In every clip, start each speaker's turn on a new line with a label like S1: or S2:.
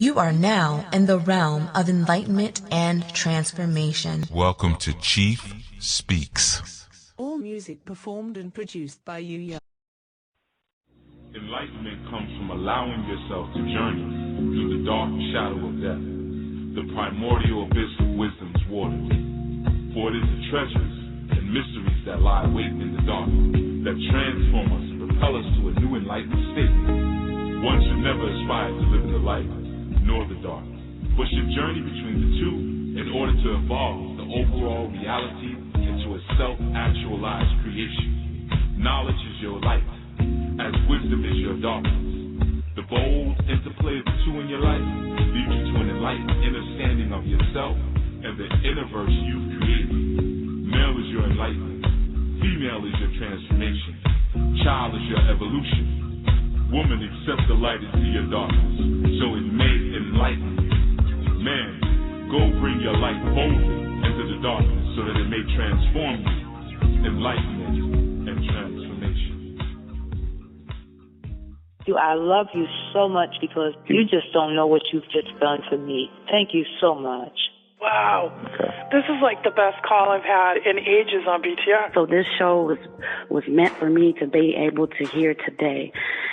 S1: You are now in the realm of enlightenment and transformation.
S2: Welcome to Chief Speaks.
S3: All music performed and produced by Yuya.
S4: Enlightenment comes from allowing yourself to journey through the dark shadow of death, the primordial abyss of wisdom's waters. For it is the treasures and mysteries that lie waiting in the dark that transform us and propel us to a new enlightened state. One should never aspire to live in the light nor the dark, but should journey between the two in order to evolve the overall reality into a self-actualized creation. Knowledge is your light, as wisdom is your darkness. The bold interplay of the two in your life leads you to an enlightened understanding of yourself and the inner verse you've created. Male is your enlightenment, female is your transformation, child is your evolution. Woman, accept the light into your darkness, so it may enlighten you. Man, go bring your light boldly into the darkness, so that it may transform you. Enlightenment and transformation.
S5: I love you so much because you just don't know what you've just done for me. Thank you so much.
S6: Wow. This is like the best call I've had in ages on BTR.
S7: So this show was meant for me to be able to hear today,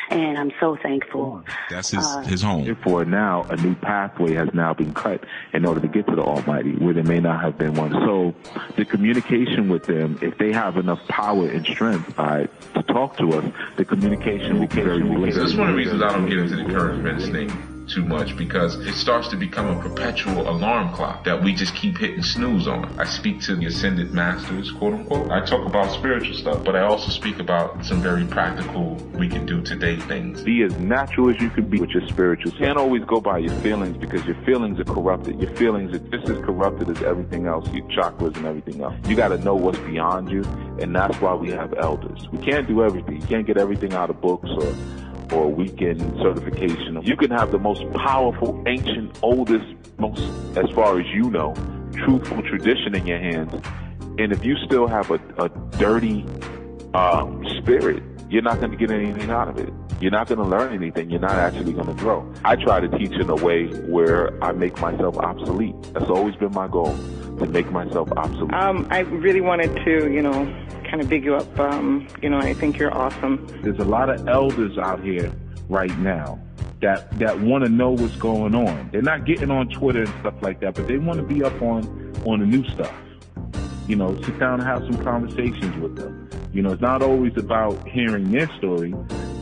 S7: and I'm so thankful.
S2: That's his home.
S8: Therefore, now a new pathway has now been cut in order to get to the Almighty, where there may not have been one. So the communication with them, if they have enough power and strength to talk to us, the communication will be very
S9: So that's one of the reasons I don't get into the current events thing too much, because it starts to become a perpetual alarm clock that we just keep hitting snooze on. I speak to the ascended masters, quote unquote. I talk about spiritual stuff, but I also speak about some very practical, we can do today things.
S8: Be as natural as you can be with your spiritual. You can't always go by your feelings, because your feelings are corrupted. Your feelings are just as corrupted as everything else, your chakras and everything else. You got to know what's beyond you, and that's why we have elders. We can't do everything. You can't get everything out of books or weekend certification. You can have the most powerful, ancient, oldest, most, as far as you know, truthful tradition in your hands. And if you still have a dirty spirit, you're not going to get anything out of it. You're not going to learn anything. You're not actually going to grow. I try to teach in a way where I make myself obsolete. That's always been my goal, to make myself obsolete.
S6: I really wanted to, kind of big you up. I think you're awesome.
S10: There's a lot of elders out here right now that want to know what's going on. They're not getting on Twitter and stuff like that, but they want to be up on the new stuff. Sit down and have some conversations with them. It's not always about hearing their story.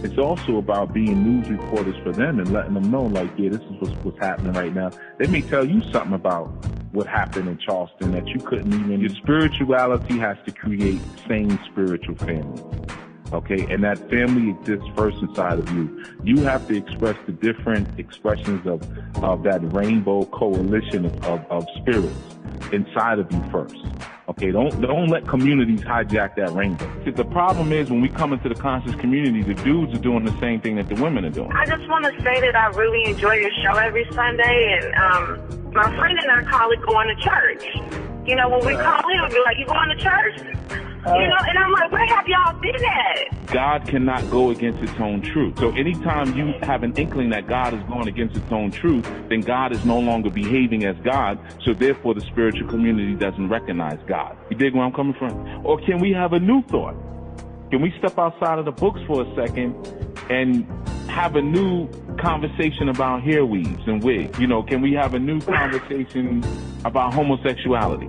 S10: It's also about being news reporters for them and letting them know, like, yeah, this is what's happening right now. They may tell you something about what happened in Charleston that you couldn't even. Your spirituality has to create sane spiritual family. Okay, and that family exists first inside of you. You have to express the different expressions of that rainbow coalition of spirits inside of you first. Okay, don't let communities hijack that rainbow. See, the problem is when we come into the conscious community, the dudes are doing the same thing that the women are doing.
S11: I just want to say that I really enjoy your show every Sunday, and my friend and I call it going to church. When we call in, we'll be like, you going to church? And I'm like, where have y'all been at?
S10: God cannot go against its own truth. So anytime you have an inkling that God is going against its own truth, then God is no longer behaving as God. So therefore, the spiritual community doesn't recognize God. You dig where I'm coming from? Or can we have a new thought? Can we step outside of the books for a second and have a new conversation about hair weaves and wigs? Can we have a new conversation about homosexuality?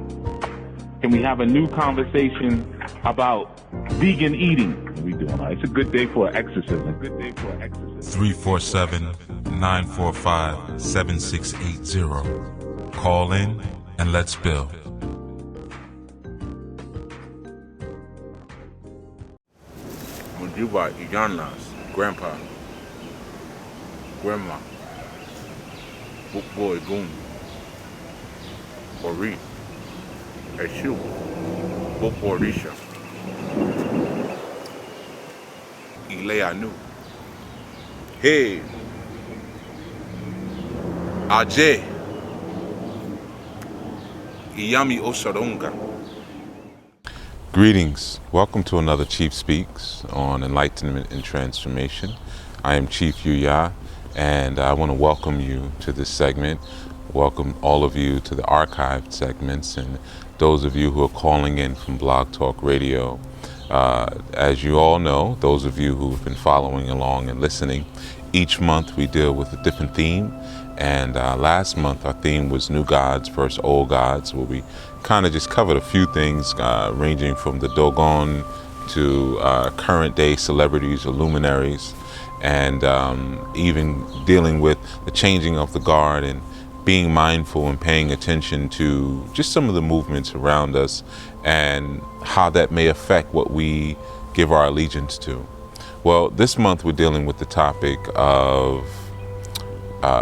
S10: Can we have a new conversation about vegan eating? We doing all right. It's a good day for an exorcism.
S2: 347-945-7680. Call in and let's build.
S12: Majuba Iyanas, Grandpa, Grandma, Book Boy Goon, Ori, Eshu, Book Orisha, Ileanu, Hey, Ajay, Iyami Osaronga.
S2: Greetings. Welcome to another Chief Speaks on Enlightenment and Transformation. I am Chief Yuya, and I want to welcome you to this segment. Welcome all of you to the archived segments, and those of you who are calling in from Blog Talk Radio. As you all know, those of you who've been following along and listening, each month we deal with a different theme. And last month our theme was New Gods versus Old Gods, where we kind of just covered a few things ranging from the Dogon to current day celebrities or luminaries, and even dealing with the changing of the guard and being mindful and paying attention to just some of the movements around us and how that may affect what we give our allegiance to. Well, this month we're dealing with the topic of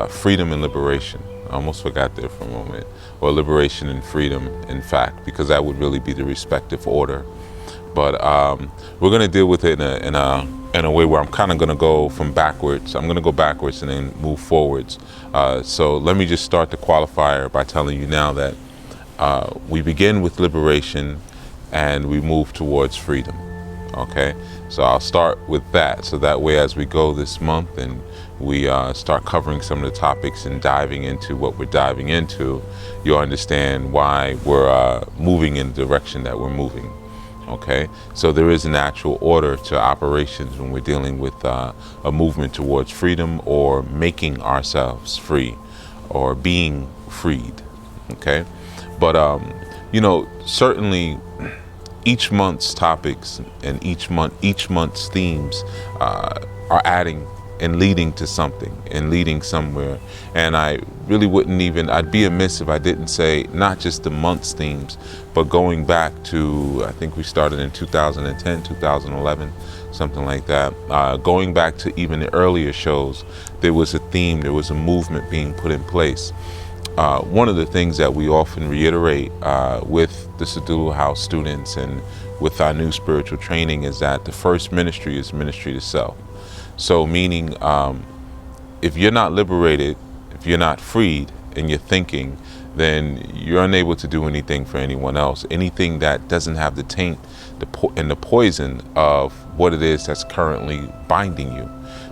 S2: freedom and liberation. I almost forgot there for a moment. Or liberation and freedom, in fact, because that would really be the respective order. But we're going to deal with it in a way where I'm kind of going to go from backwards. I'm going to go backwards and then move forwards. So let me just start the qualifier by telling you now that we begin with liberation and we move towards freedom. Okay, so I'll start with that. So that way, as we go this month and we start covering some of the topics and diving into what we're diving into, you'll understand why we're moving in the direction that we're moving. Okay, so there is an actual order to operations when we're dealing with a movement towards freedom or making ourselves free or being freed. Okay, but certainly each month's topics and each month's themes are adding and leading to something and leading somewhere. And I really I'd be amiss if I didn't say not just the month's themes, but going back to, I think we started in 2010, 2011, something like that. Going back to even the earlier shows, there was a theme, there was a movement being put in place. One of the things that we often reiterate with the Sadulu House students and with our new spiritual training is that the first ministry is ministry to self. So meaning, if you're not liberated, if you're not freed in your thinking, then you're unable to do anything for anyone else. Anything that doesn't have the taint and the poison of what it is that's currently binding you.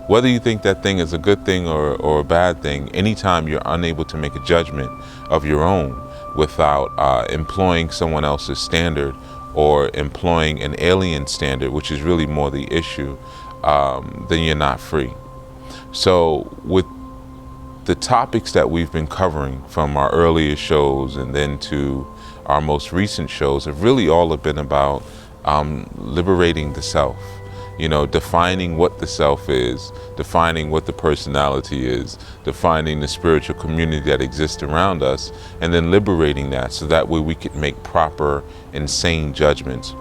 S2: Whether you think that thing is a good thing or a bad thing, anytime you're unable to make a judgment of your own without employing someone else's standard or employing an alien standard, which is really more the issue, then you're not free. So with the topics that we've been covering from our earlier shows and then to our most recent shows have really all been about liberating the self. Defining what the self is, defining what the personality is, defining the spiritual community that exists around us, and then liberating that so that way we can make proper and sane judgments.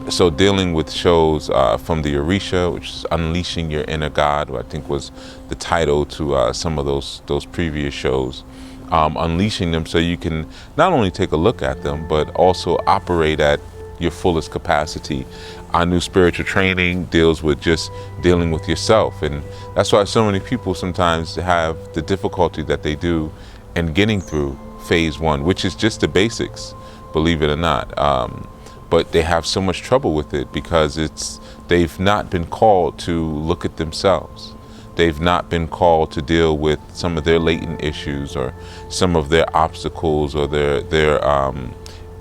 S2: So dealing with shows from the Orisha, which is Unleashing Your Inner God, I think was the title to some of those previous shows. Unleashing them so you can not only take a look at them, but also operate at your fullest capacity. Our new spiritual training deals with just dealing with yourself, and that's why so many people sometimes have the difficulty that they do in getting through phase one, which is just the basics, believe it or not. But they have so much trouble with it because they've not been called to look at themselves. They've not been called to deal with some of their latent issues or some of their obstacles or their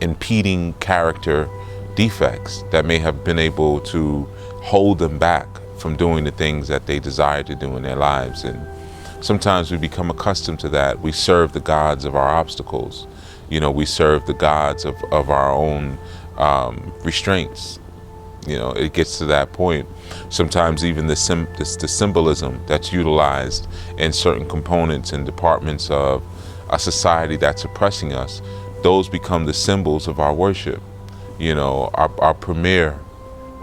S2: impeding character defects that may have been able to hold them back from doing the things that they desire to do in their lives. And sometimes we become accustomed to that. We serve the gods of our obstacles. We serve the gods of our own restraints. It gets to that point. Sometimes even the symbolism that's utilized in certain components and departments of a society that's oppressing us, those become the symbols of our worship. Our premier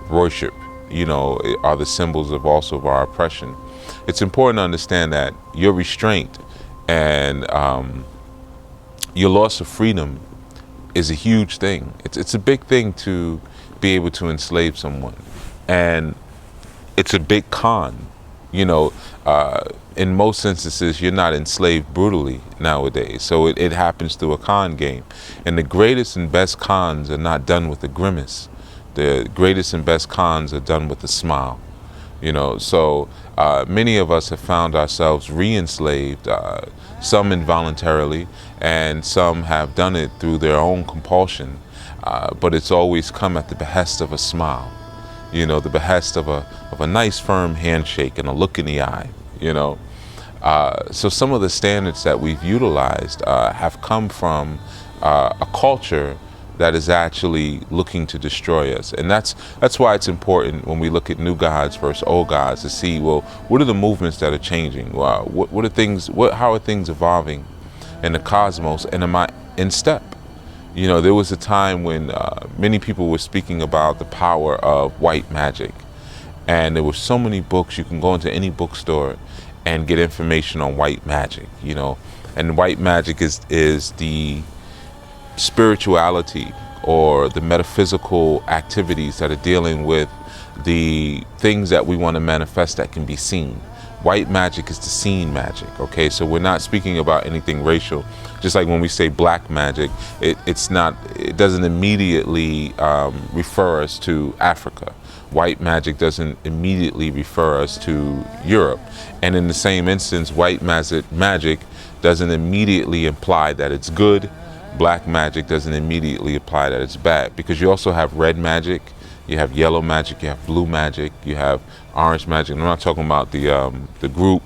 S2: worship, are the symbols of also of our oppression. It's important to understand that your restraint and your loss of freedom is a huge thing. It's a big thing to be able to enslave someone, and it's a big con. In most instances, you're not enslaved brutally nowadays, so it happens through a con game. And the greatest and best cons are not done with a grimace. The greatest and best cons are done with a smile. So many of us have found ourselves re-enslaved, some involuntarily, and some have done it through their own compulsion. But it's always come at the behest of a smile, the behest of a nice firm handshake and a look in the eye, So some of the standards that we've utilized have come from a culture that is actually looking to destroy us. And that's why it's important when we look at new gods versus old gods to see, well, what are the movements that are changing? What are things, how are things evolving in the cosmos, and am I in step? There was a time when many people were speaking about the power of white magic. And there were so many books. You can go into any bookstore and get information on white magic, And white magic is the spirituality or the metaphysical activities that are dealing with the things that we want to manifest that can be seen. White magic is the seen magic, okay? So we're not speaking about anything racial. Just like when we say black magic, it doesn't immediately refer us to Africa. White magic doesn't immediately refer us to Europe. And in the same instance, white magic doesn't immediately imply that it's good. Black magic doesn't immediately imply that it's bad, because you also have red magic, you have yellow magic, you have blue magic, you have orange magic. I'm not talking about the group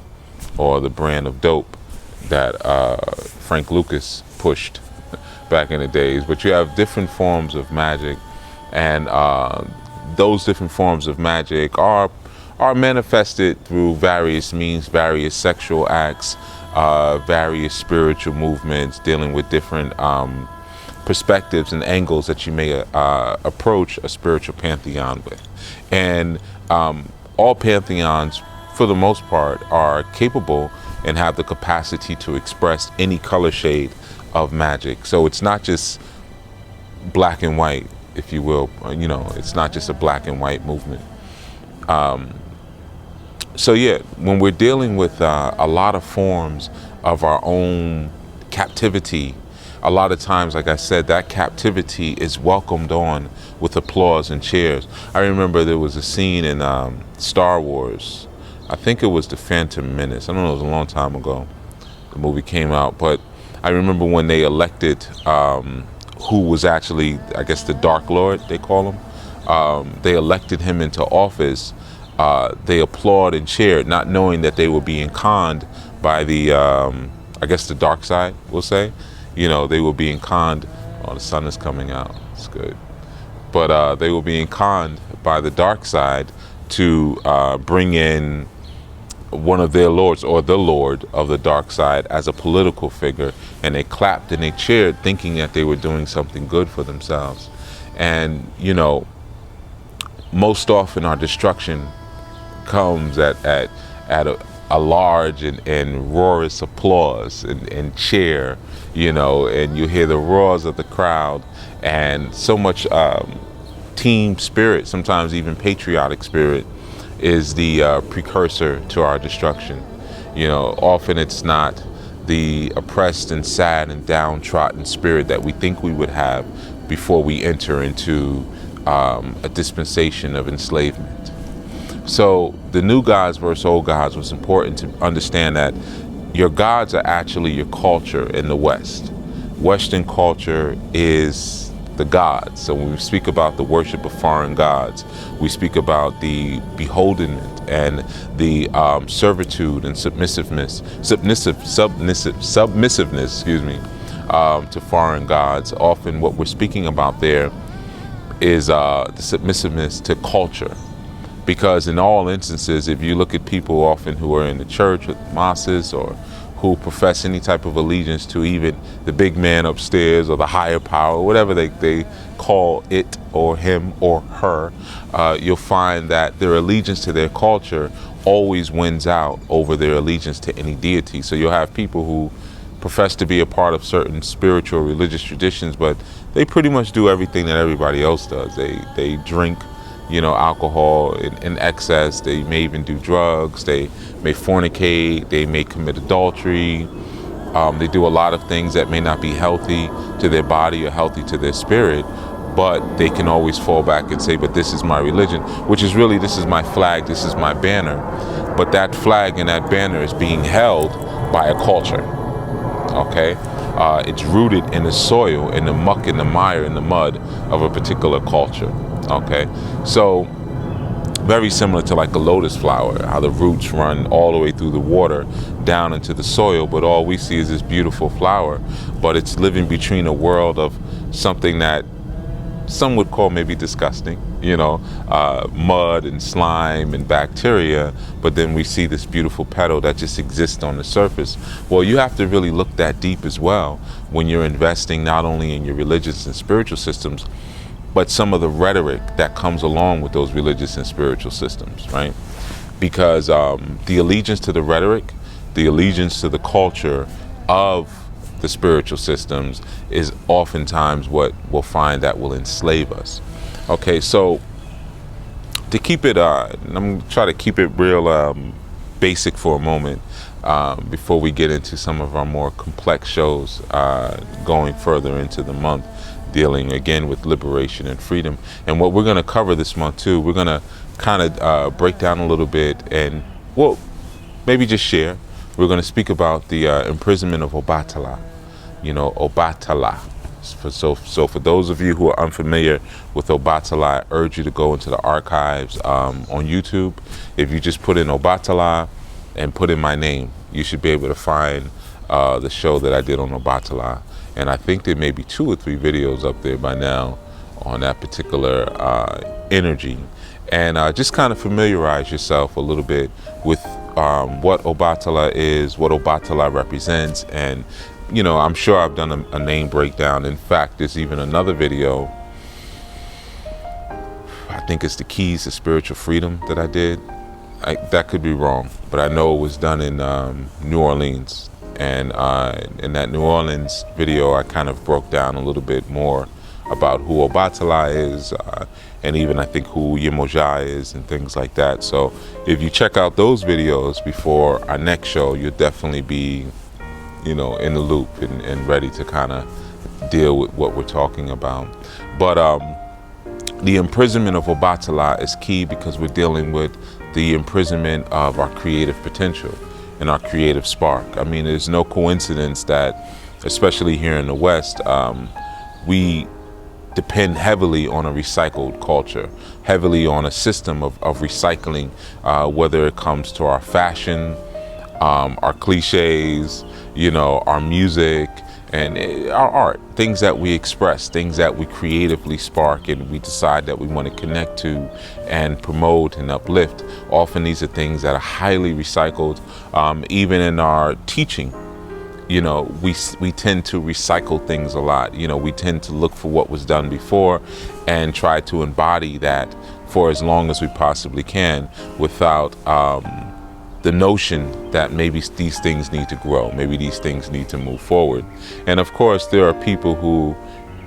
S2: or the brand of dope that Frank Lucas pushed back in the days, but you have different forms of magic, and those different forms of magic are manifested through various means, various sexual acts, various spiritual movements, dealing with different perspectives and angles that you may approach a spiritual pantheon with. And all pantheons, for the most part, are capable and have the capacity to express any color shade of magic. So it's not just black and white, if you will. It's not just a black and white movement. So yeah, when we're dealing with a lot of forms of our own captivity, a lot of times, like I said, that captivity is welcomed on with applause and cheers. I remember there was a scene in Star Wars. I think it was The Phantom Menace. I don't know, it was a long time ago. The movie came out, but I remember when they elected who was actually, I guess, the Dark Lord, they call him. They elected him into office. They applauded and cheered, not knowing that they were being conned by the, I guess, the dark side, we'll say. They were being conned. Oh, the sun is coming out. It's good. But they were being conned by the dark side to bring in one of their lords, or the lord of the dark side, as a political figure. And they clapped and they cheered, thinking that they were doing something good for themselves. And, most often our destruction comes at a large and roarous applause and cheer, and you hear the roars of the crowd, and so much team spirit, sometimes even patriotic spirit, is the precursor to our destruction. Often it's not the oppressed and sad and downtrodden spirit that we think we would have before we enter into a dispensation of enslavement. So the new gods versus old gods was important to understand that your gods are actually your culture in the West. Western culture is the gods. So when we speak about the worship of foreign gods, we speak about the beholdenment and the servitude and submissiveness, to foreign gods. Often what we're speaking about there is the submissiveness to culture. Because in all instances, if you look at people often who are in the church with masses, or who profess any type of allegiance to even the big man upstairs or the higher power, whatever they call it, or him or her, you'll find that their allegiance to their culture always wins out over their allegiance to any deity. So you'll have people who profess to be a part of certain spiritual religious traditions, but they pretty much do everything that everybody else does. They drink alcohol in excess. They may even do drugs. They may fornicate. They may commit adultery. They do a lot of things that may not be healthy to their body or healthy to their spirit. but they can always fall back and say, but this is my religion, which is really, this is my flag, this is my banner. But that flag and that banner is being held by a culture, okay? It's rooted in the soil, in the muck, in the mire, in the mud of a particular culture, okay? So very similar to like a lotus flower, how the roots run all the way through the water down into the soil, but all we see is this beautiful flower, but it's living between a world of something that some would call maybe disgusting, you know, mud and slime and bacteria, but then we see this beautiful petal that just exists on the surface. Well, you have to really look that deep as well when you're investing not only in your religious and spiritual systems, but some of the rhetoric that comes along with those religious and spiritual systems, right? Because the allegiance to the rhetoric, the allegiance to the culture of the spiritual systems is oftentimes what we'll find that will enslave us. Okay, so to keep it, I'm going to try to keep it real basic for a moment before we get into some of our more complex shows going further into the month, dealing again with liberation and freedom. And what we're going to cover this month too, we're going to kind of break down a little bit and, well, maybe just share. We're going to speak about the imprisonment of Obatala. You know, Obatala. So for those of you who are unfamiliar with Obatala, I urge you to go into the archives on YouTube. If you just put in Obatala and put in my name, you should be able to find the show that I did on Obatala. And I think there may be 2 or 3 videos up there by now on that particular energy. And just kind of familiarize yourself a little bit with what Obatala is, what Obatala represents, and you know, I'm sure I've done a name breakdown. In fact, there's even another video, I think it's the Keys to Spiritual Freedom that I did. That could be wrong, but I know it was done in New Orleans. And in that New Orleans video, I kind of broke down a little bit more about who Obatala is, and even I think who Yemoja is and things like that. So if you check out those videos before our next show, you'll definitely be, you know, in the loop and ready to kind of deal with what we're talking about. But the imprisonment of Obatala is key because we're dealing with the imprisonment of our creative potential and our creative spark. I mean, there's no coincidence that, especially here in the West, we depend heavily on a recycled culture, heavily on a system of recycling, whether it comes to our fashion, our cliches, you know, our music, and our art, things that we express, things that we creatively spark and we decide that we want to connect to and promote and uplift. Often these are things that are highly recycled. Even in our teaching, you know, we tend to recycle things a lot. You know, we tend to look for what was done before and try to embody that for as long as we possibly can without the notion that maybe these things need to grow, maybe these things need to move forward. And of course, there are people who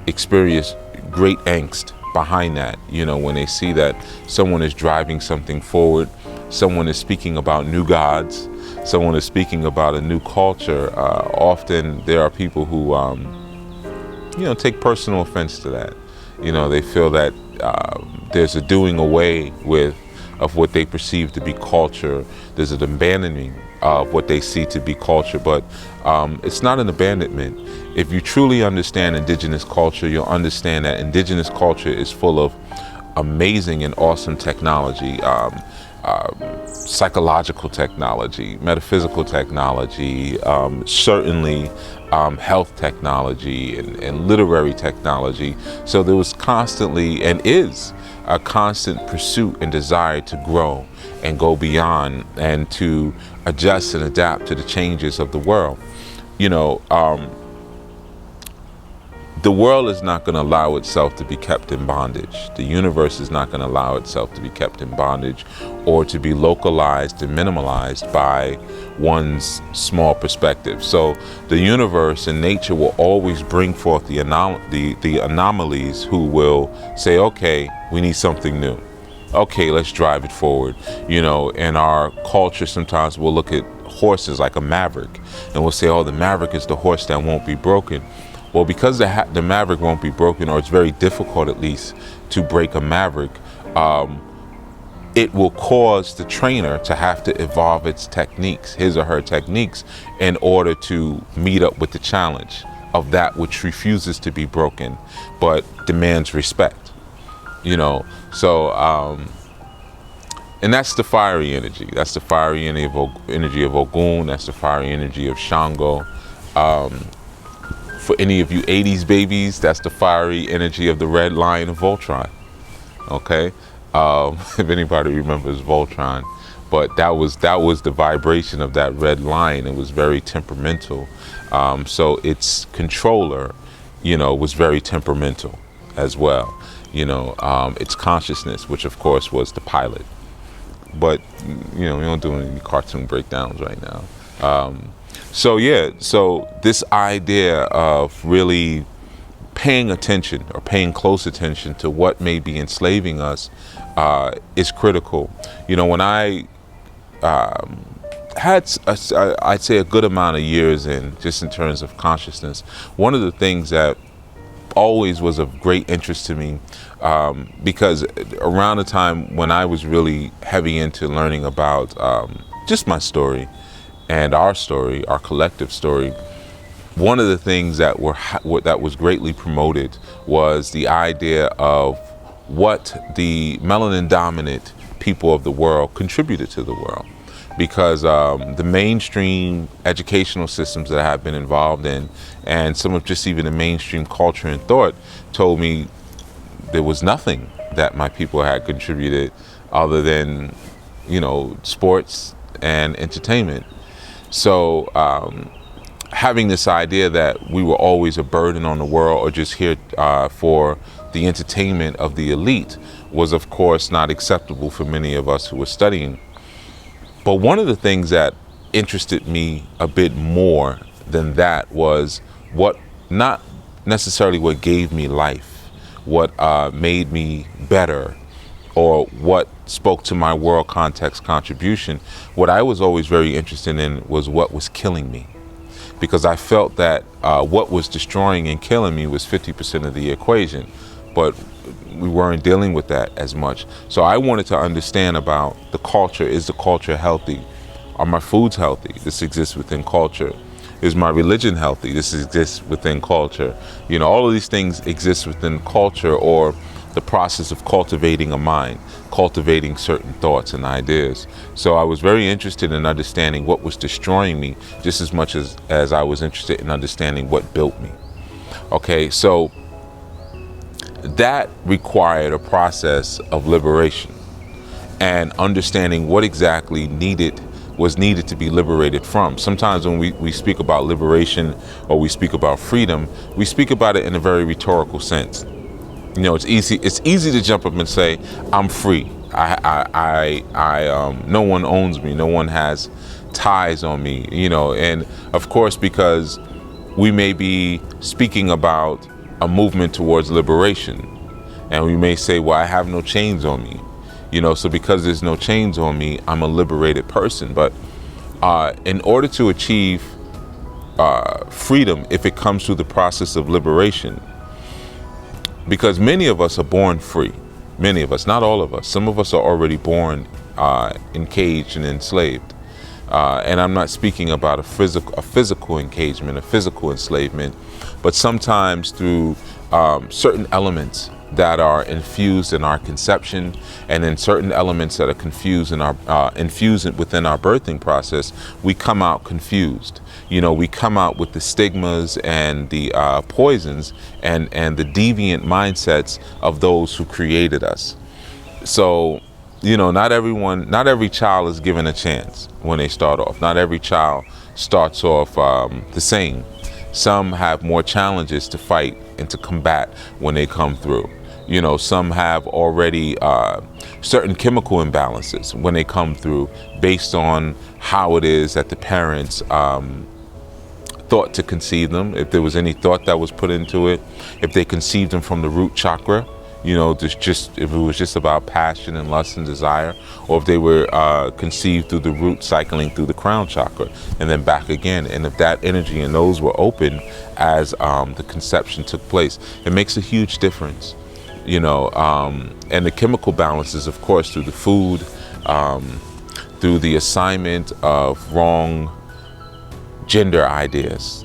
S2: experience great angst behind that, you know, when they see that someone is driving something forward, someone is speaking about new gods, someone is speaking about a new culture. Often there are people who, you know, take personal offense to that. You know, they feel that there's a doing away with of what they perceive to be culture. There's an abandoning of what they see to be culture, but it's not an abandonment. If you truly understand indigenous culture, you'll understand that indigenous culture is full of amazing and awesome technology, psychological technology, metaphysical technology, certainly health technology and literary technology. So there was constantly and is a constant pursuit and desire to grow and go beyond and to adjust and adapt to the changes of the world. You know, the world is not going to allow itself to be kept in bondage. The universe is not going to allow itself to be kept in bondage or to be localized and minimalized by one's small perspective. So the universe and nature will always bring forth the anomalies who will say, okay, we need something new. Okay, let's drive it forward. You know, in our culture, sometimes we'll look at horses like a maverick and we'll say, oh, the maverick is the horse that won't be broken. Well, because the maverick won't be broken, or it's very difficult at least to break a maverick, it will cause the trainer to have to evolve its techniques, his or her techniques, in order to meet up with the challenge of that which refuses to be broken, but demands respect. You know, so, and that's the fiery energy. That's the fiery energy of Ogun. That's the fiery energy of Shango. For any of you 80s babies, that's the fiery energy of the Red Lion of Voltron. Okay, if anybody remembers Voltron, but that was the vibration of that red lion. It was very temperamental. So its controller, you know, was very temperamental as well. You know, its consciousness, which of course was the pilot. But you know, we don't do any cartoon breakdowns right now. So yeah, so this idea of really paying attention or paying close attention to what may be enslaving us is critical. You know, when I had, I'd say, a good amount of years in, just in terms of consciousness, one of the things that always was of great interest to me, because around the time when I was really heavy into learning about just my story and our story, our collective story, one of the things that was greatly promoted was the idea of what the melanin dominant people of the world contributed to the world. Because the mainstream educational systems that I have been involved in, and some of just even the mainstream culture and thought, told me there was nothing that my people had contributed other than, you know, sports and entertainment. So having this idea that we were always a burden on the world or just here for the entertainment of the elite was, of course, not acceptable for many of us who were studying. But one of the things that interested me a bit more than that was what, not necessarily what gave me life, what made me better, or what spoke to my world context contribution. What I was always very interested in was what was killing me. Because I felt that what was destroying and killing me was 50% of the equation, but we weren't dealing with that as much. So I wanted to understand about the culture. Is the culture healthy? Are my foods healthy? This exists within culture. Is my religion healthy? This exists within culture. You know, all of these things exist within culture, or the process of cultivating a mind, cultivating certain thoughts and ideas. So I was very interested in understanding what was destroying me, just as much as I was interested in understanding what built me. Okay, so that required a process of liberation and understanding what exactly was needed to be liberated from. Sometimes when we speak about liberation or we speak about freedom, we speak about it in a very rhetorical sense. You know, it's easy to jump up and say, I'm free. No one owns me. No one has ties on me, you know. And of course, because we may be speaking about a movement towards liberation, and we may say, well, I have no chains on me, you know, so because there's no chains on me, I'm a liberated person. But in order to achieve freedom, if it comes through the process of liberation, because many of us are born free, many of us, not all of us, some of us are already born encaged and enslaved. And I'm not speaking about a physical engagement, a physical enslavement, but sometimes through certain elements that are infused in our conception, and in certain elements that are infused within our birthing process, we come out confused. You know, we come out with the stigmas and the poisons and the deviant mindsets of those who created us. So, you know, not every child is given a chance when they start off. Not every child starts off the same. Some have more challenges to fight and to combat when they come through. You know, some have already certain chemical imbalances when they come through, based on how it is that the parents thought to conceive them, if there was any thought that was put into it, if they conceived them from the root chakra, if it was just about passion and lust and desire, or if they were conceived through the root cycling through the crown chakra and then back again. And if that energy and those were open as the conception took place, it makes a huge difference. And the chemical balances, of course, through the food, through the assignment of wrong gender ideas,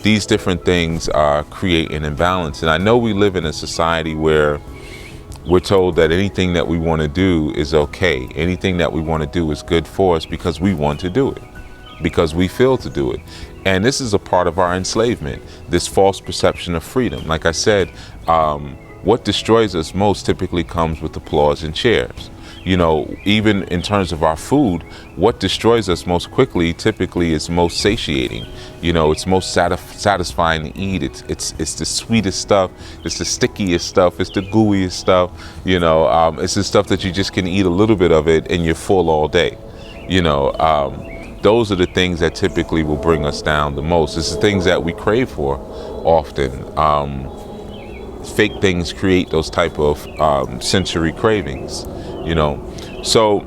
S2: these different things create an imbalance. And I know we live in a society where we're told that anything that we want to do is okay. Anything that we want to do is good for us because we want to do it, because we feel to do it. And this is a part of our enslavement, this false perception of freedom. Like I said, what destroys us most typically comes with applause and cheers. Even in terms of our food, what destroys us most quickly typically is most satiating. It's most satisfying to eat. It's the sweetest stuff. It's the stickiest stuff. It's the gooeyest stuff. It's the stuff that you just can eat a little bit of it and you're full all day. Those are the things that typically will bring us down the most. It's the things that we crave for often. Fake things create those type of sensory cravings. So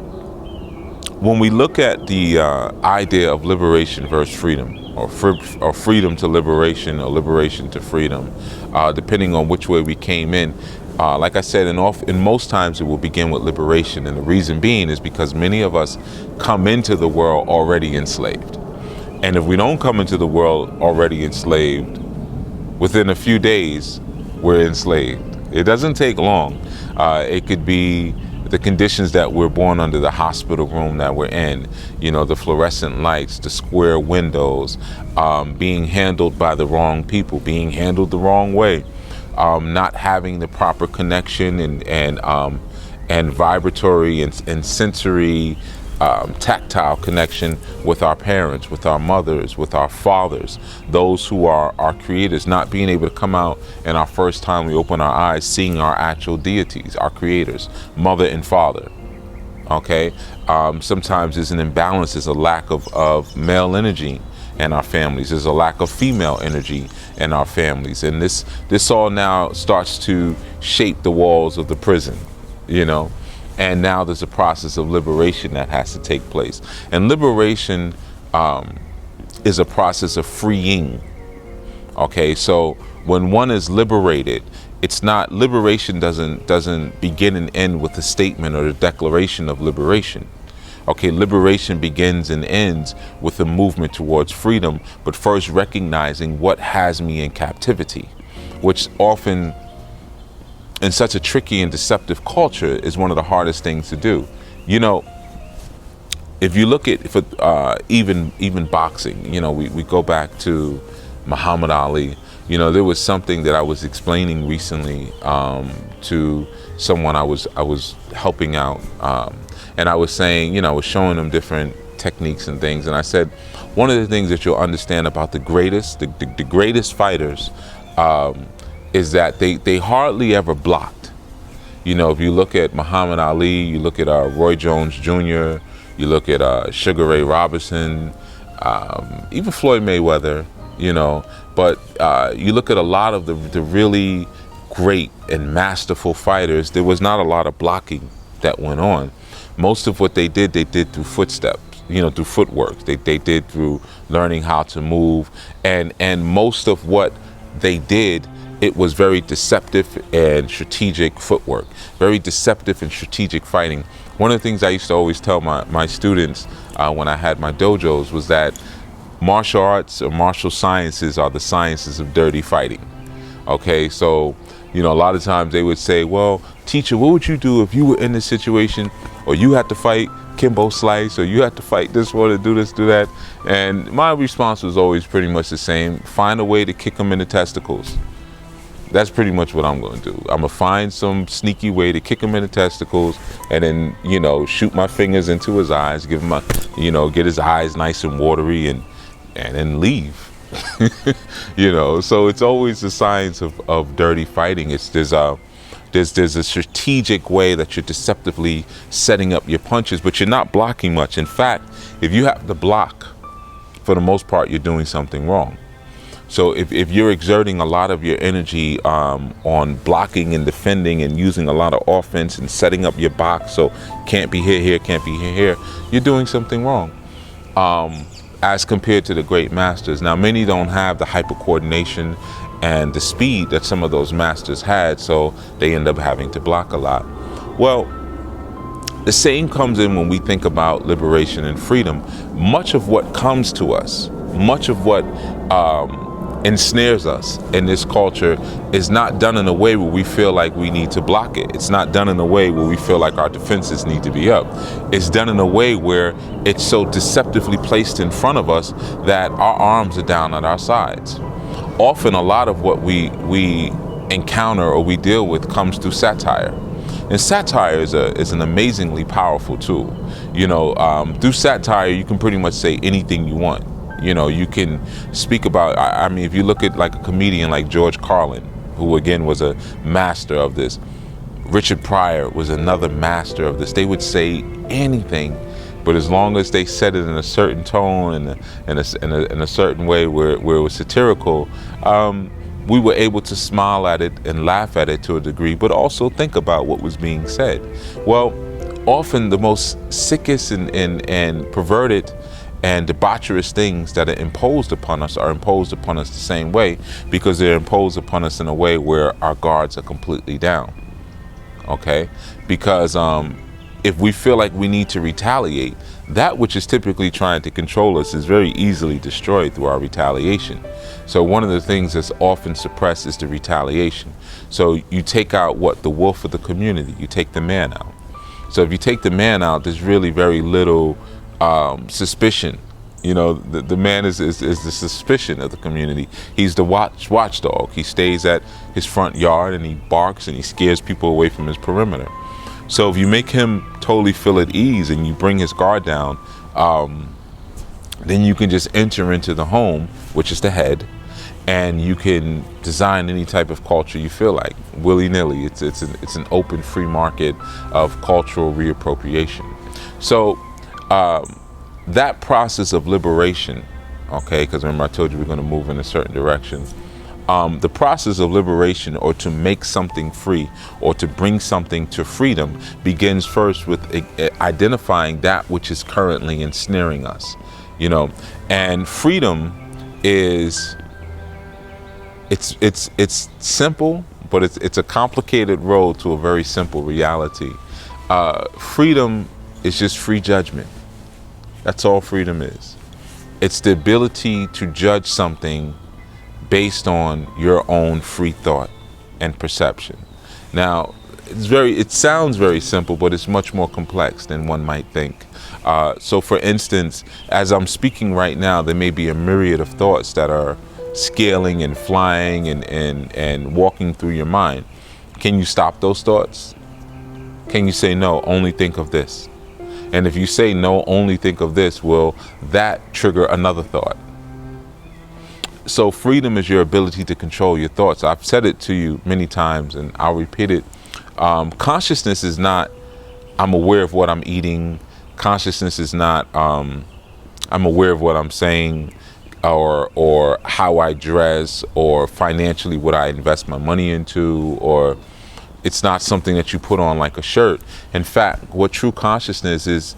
S2: when we look at the idea of liberation versus freedom, or freedom to liberation, or liberation to freedom, depending on which way we came in, like I said, in most times it will begin with liberation. And the reason being is because many of us come into the world already enslaved. And if we don't come into the world already enslaved, within a few days, we're enslaved. It doesn't take long. It could be the conditions that we're born under, the hospital room that we're in, the fluorescent lights, the square windows, being handled by the wrong people, being handled the wrong way, not having the proper connection and vibratory and sensory tactile connection with our parents, with our mothers, with our fathers, those who are our creators, not being able to come out and our first time we open our eyes seeing our actual deities, our creators, mother and father. Okay, sometimes there's an imbalance, there's a lack of male energy in our families, there's a lack of female energy in our families, and this all now starts to shape the walls of the prison, and now there's a process of liberation that has to take place. And liberation is a process of freeing. Okay, so when one is liberated, it's not, liberation doesn't begin and end with a statement or the declaration of liberation. Okay, liberation begins and ends with a movement towards freedom, but first recognizing what has me in captivity, which often in such a tricky and deceptive culture is one of the hardest things to do. If you look at even boxing, we go back to Muhammad Ali. There was something that I was explaining recently to someone I was helping out, and I was saying, I was showing them different techniques and things, and I said one of the things that you'll understand about the greatest fighters is that they hardly ever blocked. If you look at Muhammad Ali, you look at Roy Jones Jr., you look at Sugar Ray Robinson, even Floyd Mayweather, but you look at a lot of the really great and masterful fighters, there was not a lot of blocking that went on. Most of what they did through footsteps, through footwork. They did through learning how to move, and most of what they did, it was very deceptive and strategic footwork, very deceptive and strategic fighting. One of the things I used to always tell my students when I had my dojos was that martial arts or martial sciences are the sciences of dirty fighting. Okay, so a lot of times they would say, well, teacher, what would you do if you were in this situation, or you had to fight Kimbo Slice, or you had to fight this one and do this, do that? And my response was always pretty much the same: find a way to kick them in the testicles. That's pretty much what I'm going to do. I'm going to find some sneaky way to kick him in the testicles, and then, shoot my fingers into his eyes, give him get his eyes nice and watery, and then leave. So it's always the science of dirty fighting. There's a strategic way that you're deceptively setting up your punches, but you're not blocking much. In fact, if you have to block, for the most part, you're doing something wrong. So if you're exerting a lot of your energy on blocking and defending and using a lot of offense and setting up your box, so can't be here, can't be here, you're doing something wrong. As compared to the great masters. Now, many don't have the hyper coordination and the speed that some of those masters had, so they end up having to block a lot. Well, the same comes in when we think about liberation and freedom. Much of what comes to us, much of what ensnares us in this culture is not done in a way where we feel like we need to block it. It's not done in a way where we feel like our defenses need to be up. It's done in a way where it's so deceptively placed in front of us that our arms are down at our sides. Often a lot of what we encounter or we deal with comes through satire. And satire is an amazingly powerful tool. You know, through satire, you can pretty much say anything you want. You know, you can speak about, I mean, if you look at like a comedian like George Carlin, who again was a master of this, Richard Pryor was another master of this. They would say anything, but as long as they said it in a certain tone and in a certain way where it was satirical, we were able to smile at it and laugh at it to a degree, but also think about what was being said. Well, often the most sickest and perverted and debaucherous things that are imposed upon us the same way, because they're imposed upon us in a way where our guards are completely down. Okay? Because if we feel like we need to retaliate, that which is typically trying to control us is very easily destroyed through our retaliation. So one of the things that's often suppressed is the retaliation. So you take out the wolf of the community, you take the man out. So if you take the man out, there's really very little suspicion. You know, the man is the suspicion of the community. He's the watchdog. He stays at his front yard and he barks and he scares people away from his perimeter. So if you make him totally feel at ease and you bring his guard down, then you can just enter into the home, which is the head, and you can design any type of culture you feel like, willy-nilly. It's an open free market of cultural reappropriation. So that process of liberation, okay, because remember I told you we're going to move in a certain direction. The process of liberation, or to make something free, or to bring something to freedom, begins first with identifying that which is currently ensnaring us. You know, and freedom is it's simple, but it's a complicated road to a very simple reality. Freedom is just free judgment. That's all freedom is. It's the ability to judge something based on your own free thought and perception. Now, it sounds very simple, but it's much more complex than one might think. So for instance, as I'm speaking right now, there may be a myriad of thoughts that are scaling and flying and walking through your mind. Can you stop those thoughts? Can you say, no, only think of this? And if you say, no, only think of this, will that trigger another thought? So freedom is your ability to control your thoughts. I've said it to you many times and I'll repeat it. Consciousness is not, I'm aware of what I'm eating. Consciousness is not, I'm aware of what I'm saying, or how I dress, or financially what I invest my money into, or it's not something that you put on like a shirt. In fact, what true consciousness is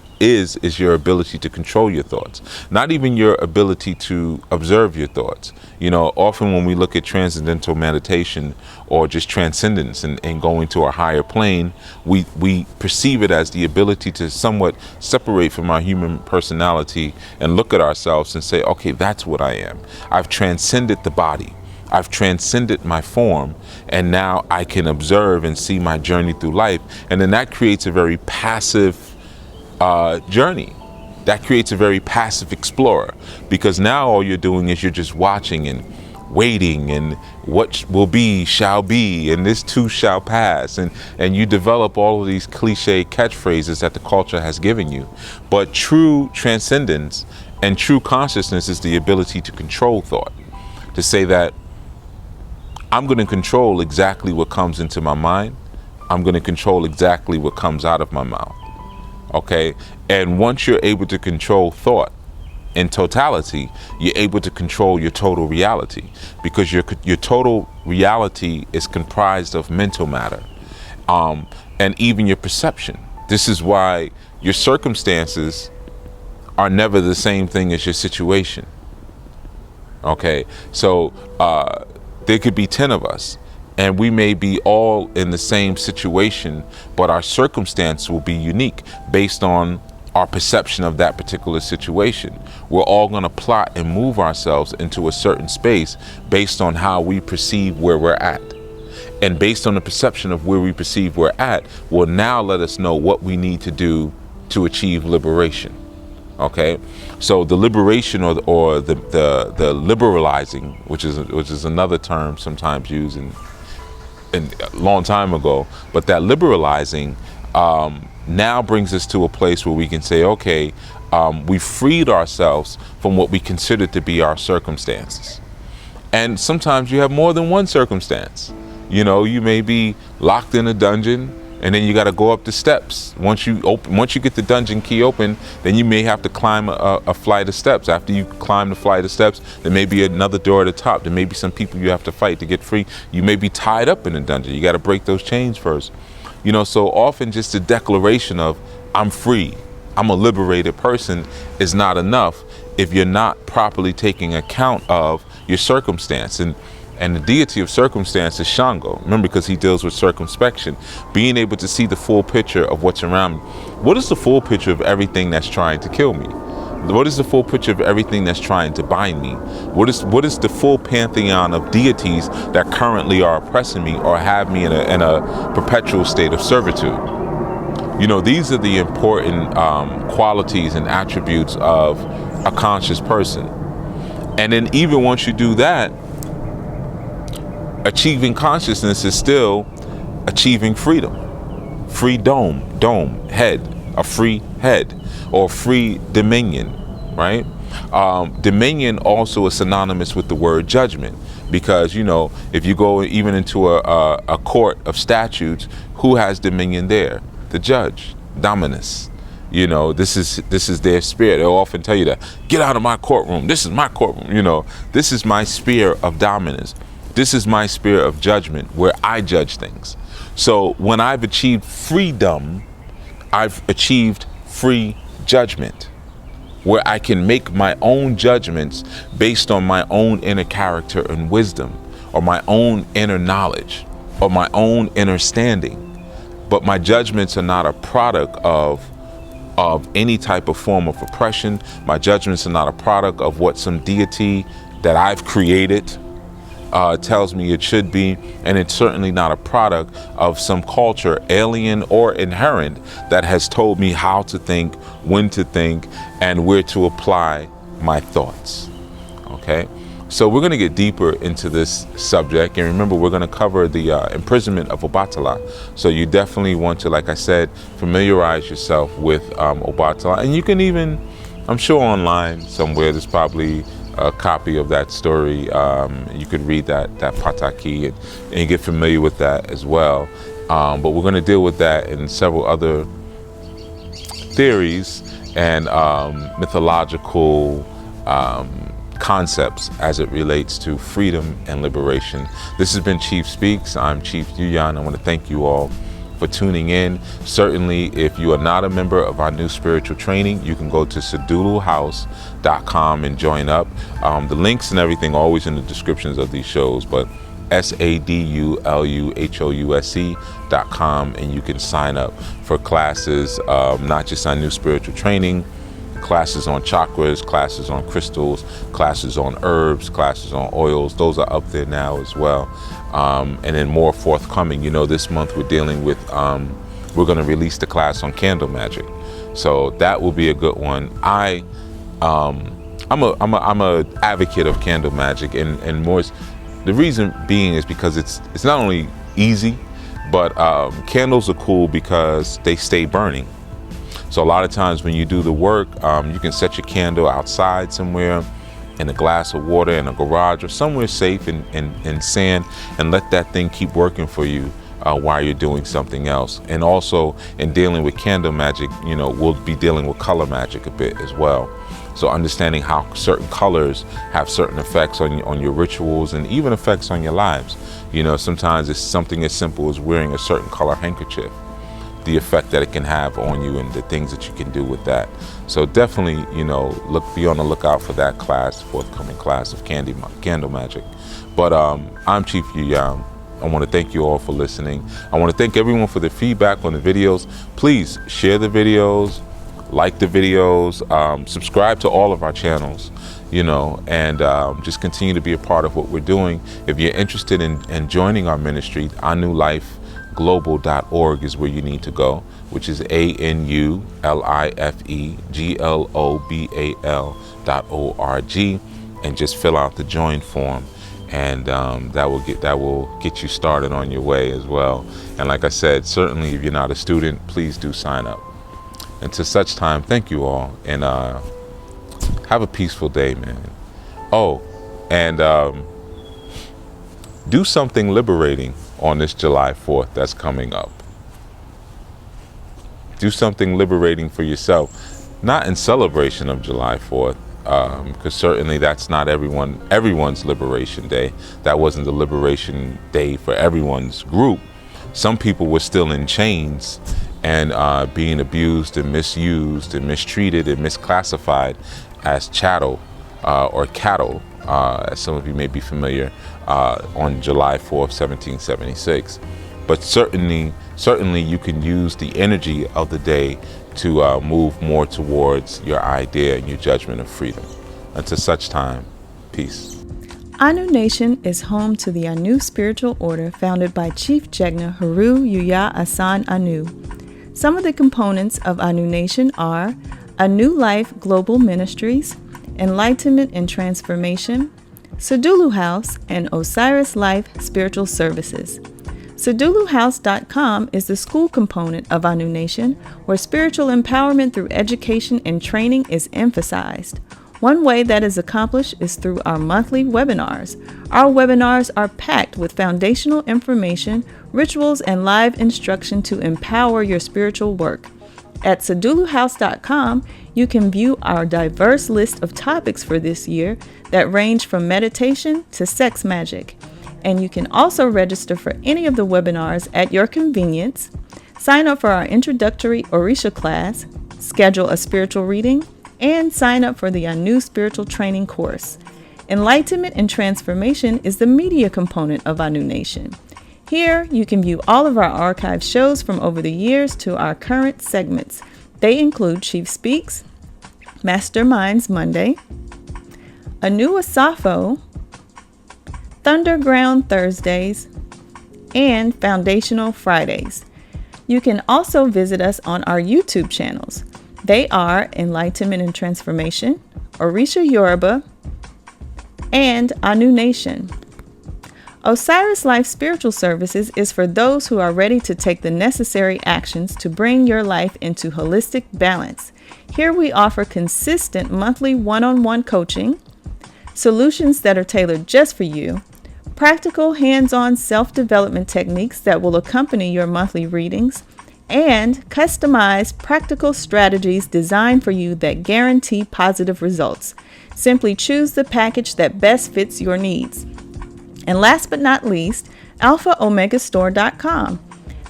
S2: your ability to control your thoughts, not even your ability to observe your thoughts. You know, often when we look at transcendental meditation or just transcendence and going to a higher plane, we perceive it as the ability to somewhat separate from our human personality and look at ourselves and say, okay, that's what I am. I've transcended the body. I've transcended my form, and now I can observe and see my journey through life. And then that creates a very passive journey. That creates a very passive explorer, because now all you're doing is you're just watching and waiting, and what will be shall be, and this too shall pass, and you develop all of these cliche catchphrases that the culture has given you. But true transcendence and true consciousness is the ability to control thought, to say that I'm going to control exactly what comes into my mind. I'm going to control exactly what comes out of my mouth. Okay? And once you're able to control thought in totality, you're able to control your total reality, because your total reality is comprised of mental matter, and even your perception. This is why your circumstances are never the same thing as your situation. Okay, so there could be 10 of us, and we may be all in the same situation, but our circumstance will be unique based on our perception of that particular situation. We're all going to plot and move ourselves into a certain space based on how we perceive where we're at. And based on the perception of where we perceive we're at, will now let us know what we need to do to achieve liberation. Okay, so the liberation or the liberalizing, which is another term sometimes used in a long time ago, but that liberalizing now brings us to a place where we can say, okay, we freed ourselves from what we consider to be our circumstances. And sometimes you have more than one circumstance. You know, you may be locked in a dungeon, and then you got to go up the steps. Once you get the dungeon key open, then you may have to climb a flight of steps. After you climb the flight of steps, there may be another door at the top. There may be some people you have to fight to get free. You may be tied up in a dungeon. You got to break those chains first. You know, so often just the declaration of I'm free, I'm a liberated person is not enough if you're not properly taking account of your circumstance. And the deity of circumstance is Shango. Remember, because he deals with circumspection, being able to see the full picture of what's around me. What is the full picture of everything that's trying to kill me? What is the full picture of everything that's trying to bind me? What is the full pantheon of deities that currently are oppressing me or have me in a perpetual state of servitude? You know, these are the important qualities and attributes of a conscious person. And then even once you do that, achieving consciousness is still achieving freedom. Dome, head, a free head, or free dominion, right? Dominion also is synonymous with the word judgment, because, you know, if you go even into a court of statutes, who has dominion there? The judge, dominus. You know, this is their spirit. They'll often tell you that, get out of my courtroom. This is my courtroom. You know, this is my sphere of dominance. This is my sphere of judgment, where I judge things. So when I've achieved freedom, I've achieved free judgment, where I can make my own judgments based on my own inner character and wisdom, or my own inner knowledge, or my own inner standing. But my judgments are not a product of any type of form of oppression. My judgments are not a product of what some deity that I've created tells me it should be, and it's certainly not a product of some culture, alien or inherent, that has told me how to think, when to think, and where to apply my thoughts. Okay, so we're going to get deeper into this subject, and remember, we're going to cover the imprisonment of Obatala. So you definitely want to, like I said, familiarize yourself with Obatala, and you can even, I'm sure online somewhere there's probably a copy of that story. You could read that Pataki and get familiar with that as well. But we're going to deal with that and several other theories and mythological concepts as it relates to freedom and liberation. This has been Chief Speaks. I'm Chief Yuya, and I want to thank you all for tuning in. Certainly, if you are not a member of our new spiritual training, you can go to saduluhouse.com and join up. The links and everything are always in the descriptions of these shows, but saduluhouse.com, and you can sign up for classes, not just on new spiritual training, classes on chakras, classes on crystals, classes on herbs, classes on oils. Those are up there now as well. And then more forthcoming. You know, this month we're dealing with, we're going to release the class on candle magic. So that will be a good one. I'm a advocate of candle magic, and more, the reason being is because it's not only easy, but candles are cool because they stay burning. So a lot of times when you do the work, you can set your candle outside somewhere, in a glass of water, in a garage, or somewhere safe in sand, and let that thing keep working for you while you're doing something else. And also in dealing with candle magic, you know, we'll be dealing with color magic a bit as well. So understanding how certain colors have certain effects on your rituals and even effects on your lives. You know, sometimes it's something as simple as wearing a certain color handkerchief, the effect that it can have on you and the things that you can do with that. So definitely, you know, be on the lookout for that class, forthcoming class of candle magic. But I'm Chief Yuya. I want to thank you all for listening. I want to thank everyone for the feedback on the videos. Please share the videos, like the videos, subscribe to all of our channels, you know, and just continue to be a part of what we're doing. If you're interested in joining our ministry, anulifeglobal.org is where you need to go, which is ANULIFEGLOBAL.org, and just fill out the join form. And that will get you started on your way as well. And like I said, certainly if you're not a student, please do sign up. Until such time, thank you all, and have a peaceful day, man. Oh, and do something liberating on this July 4th that's coming up. Do something liberating for yourself, not in celebration of July 4th, because certainly that's not everyone's liberation day. That wasn't the liberation day for everyone's group. Some people were still in chains and being abused and misused and mistreated and misclassified as chattel or cattle, as some of you may be familiar, on July 4th, 1776. But certainly you can use the energy of the day to move more towards your idea and your judgment of freedom. Until such time, peace.
S13: Anu Nation is home to the Anu spiritual order founded by Chief Jegna Haru Yuya Asan Anu. Some of the components of Anu Nation are Anu Life Global Ministries, Enlightenment and Transformation, Sadulu House, and Osiris Life Spiritual Services. SaduluHouse.com is the school component of Anu Nation, where spiritual empowerment through education and training is emphasized. One way that is accomplished is through our monthly webinars. Our webinars are packed with foundational information, rituals, and live instruction to empower your spiritual work. At SaduluHouse.com, you can view our diverse list of topics for this year that range from meditation to sex magic. And you can also register for any of the webinars at your convenience, sign up for our introductory Orisha class, schedule a spiritual reading, and sign up for the Anu Spiritual Training course. Enlightenment and Transformation is the media component of Anu Nation. Here, you can view all of our archive shows from over the years to our current segments. They include Chief Speaks, Masterminds Monday, Anu Asafo, Thunderground Thursdays, and Foundational Fridays. You can also visit us on our YouTube channels. They are Enlightenment and Transformation, Orisha Yoruba, and Anu Nation. Osiris Life Spiritual Services is for those who are ready to take the necessary actions to bring your life into holistic balance. Here we offer consistent monthly one-on-one coaching, solutions that are tailored just for you, practical hands-on self-development techniques that will accompany your monthly readings, and customized practical strategies designed for you that guarantee positive results. Simply choose the package that best fits your needs. And last but not least, alphaomegastore.com.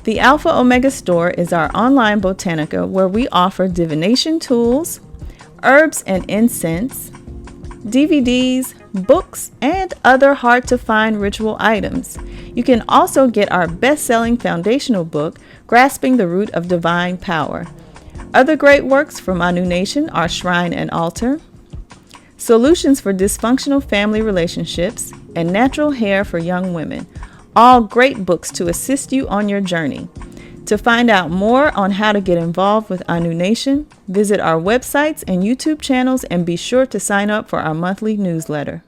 S13: The Alpha Omega Store is our online botanica where we offer divination tools, herbs and incense, DVDs, books, and other hard-to-find ritual items. You can also get our best-selling foundational book, Grasping the Root of Divine Power. Other great works from Anu Nation are Shrine and Altar, Solutions for Dysfunctional Family Relationships, and Natural Hair for Young Women. All great books to assist you on your journey. To find out more on how to get involved with Anu Nation, visit our websites and YouTube channels and be sure to sign up for our monthly newsletter.